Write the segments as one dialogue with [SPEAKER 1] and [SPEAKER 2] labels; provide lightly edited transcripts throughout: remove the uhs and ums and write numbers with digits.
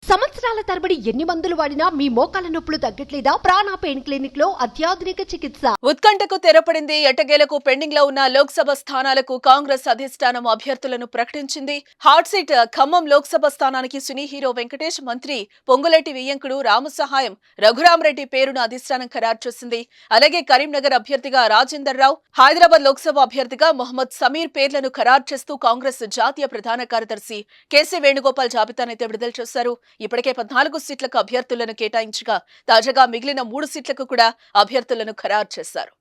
[SPEAKER 1] సంవత్సరాల తరబడి ఎన్ని మందులు వాడినా మీ మోకాల నొప్పులు తగ్గట్లేదా? ప్రాణ పెయిన్ క్లినిక్ లో అత్యాధునిక చికిత్స.
[SPEAKER 2] ఉత్కంఠకు తెరపడింది. ఎట్టకేలకు పెండింగ్ లో ఉన్న లోక్సభ స్థానాలకు కాంగ్రెస్ అధిష్టానం అభ్యర్థులను ప్రకటించింది. హాట్ సీట్ ఖమ్మం లోక్సభ స్థానానికి సినీ హీరో వెంకటేష్, మంత్రి పొంగులేటి వియ్యంకుడు రామసహాయం రఘురామరెడ్డి పేరును అధిష్టానం ఖరారు చేసింది. అలాగే కరీంనగర్ అభ్యర్థిగా రాజేందర్ రావు, హైదరాబాద్ లోక్సభ అభ్యర్థిగా మొహమ్మద్ సమీర్ పేర్లను ఖరారు చేస్తూ కాంగ్రెస్ జాతీయ ప్రధాన కార్యదర్శి కేసీ వేణుగోపాల్ జాబితానైతే విడుదల చేశారు. ఇప్పటికే 14 సీట్లకు అభ్యర్థులను కేటాయించగా తాజాగా మిగిలిన 3 సీట్లకు కూడా అభ్యర్థులను ఖరారు చేశారు.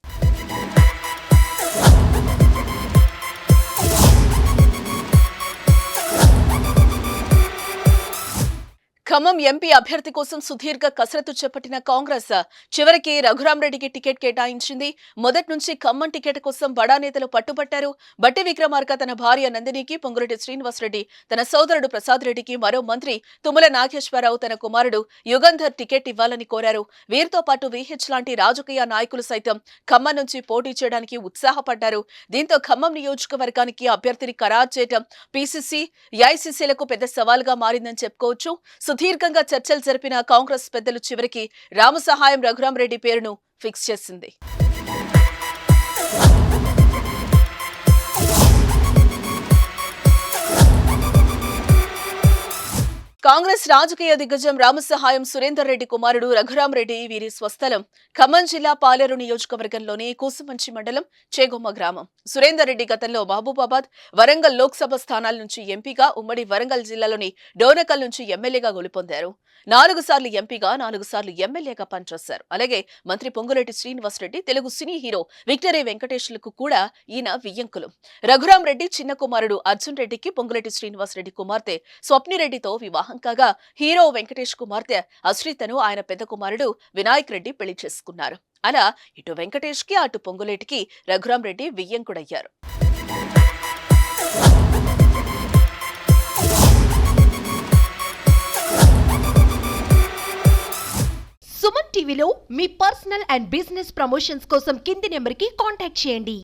[SPEAKER 2] ఖమ్మం ఎంపీ అభ్యర్థి కోసం సుదీర్ఘ కసరత్తు చేపట్టిన కాంగ్రెస్ చివరికి రఘురామరెడ్డికి టికెట్ కేటాయించింది. మొదటి నుంచి ఖమ్మం టికెట్ కోసం బడా నేతలు పట్టుబట్టారు. బట్టి విక్రమార్క తన భార్య నందినికి, పొంగులేటి శ్రీనివాసరెడ్డి తన సోదరుడు ప్రసాద్ రెడ్డికి, మరో మంత్రి తుమ్మల నాగేశ్వరరావు తన కుమారుడు యుగంధర్ టికెట్ ఇవ్వాలని కోరారు. వీరితో పాటు వీహెచ్ లాంటి రాజకీయ నాయకులు సైతం ఖమ్మం నుంచి పోటీ చేయడానికి ఉత్సాహపడ్డారు. దీంతో ఖమ్మం నియోజకవర్గానికి అభ్యర్థిని ఖరారు చేయడం పీసీసీ, ఏఐసీసీలకు పెద్ద సవాల్గా మారిందని చెప్పుకోవచ్చు. సుదీర్ఘంగా చర్చలు జరిపిన కాంగ్రెస్ పెద్దలు చివరికి రామసహాయం రఘురామరెడ్డి పేరును ఫిక్స్ చేసింది. కాంగ్రెస్ రాజకీయ దిగ్గజం రామసహాయం సురేందర్ రెడ్డి కుమారుడు రఘురామరెడ్డి వీరి స్వస్థలం ఖమ్మం జిల్లా పాలేరు నియోజకవర్గంలోని కూసుమంచి మండలం చేగొమ్మ గ్రామం. సురేందర్ రెడ్డి గతంలో మహబూబాబాద్, వరంగల్ లోక్సభ స్థానాల నుంచి ఎంపీగా, ఉమ్మడి వరంగల్ జిల్లాలోని డోనకల్ నుంచి ఎమ్మెల్యేగా గెలుపొందారు. 4 సార్లు ఎంపీగా, 4 సార్లు ఎమ్మెల్యేగా పనిచేశారు. అలాగే మంత్రి పొంగులేటి శ్రీనివాసరెడ్డి, తెలుగు సినీ హీరో విక్టరీ వెంకటేష్లకు కూడా ఈయన వియ్యంకులు. రఘురామరెడ్డి చిన్న కుమారుడు అర్జున్ రెడ్డికి పొంగులేటి శ్రీనివాసరెడ్డి కుమార్తె స్వప్నిరెడ్డితో వివాహం కాగా హీరో వెంకటేష్ కుమార్తె అశ్రితను ఆయన పెద్ద కుమారుడు వినాయక్ రెడ్డి పెళ్లి చేసుకున్నారు. అలా ఇటు వెంకటేష్ కి, అటు పొంగులేటికి రఘురామరెడ్డి వియ్యంకుడయ్యారు.
[SPEAKER 1] సుమన్ టీవీలో మీ పర్సనల్ అండ్ బిజినెస్ ప్రమోషన్స్ కోసం కింది నెంబర్కి కాంటాక్ట్ చేయండి.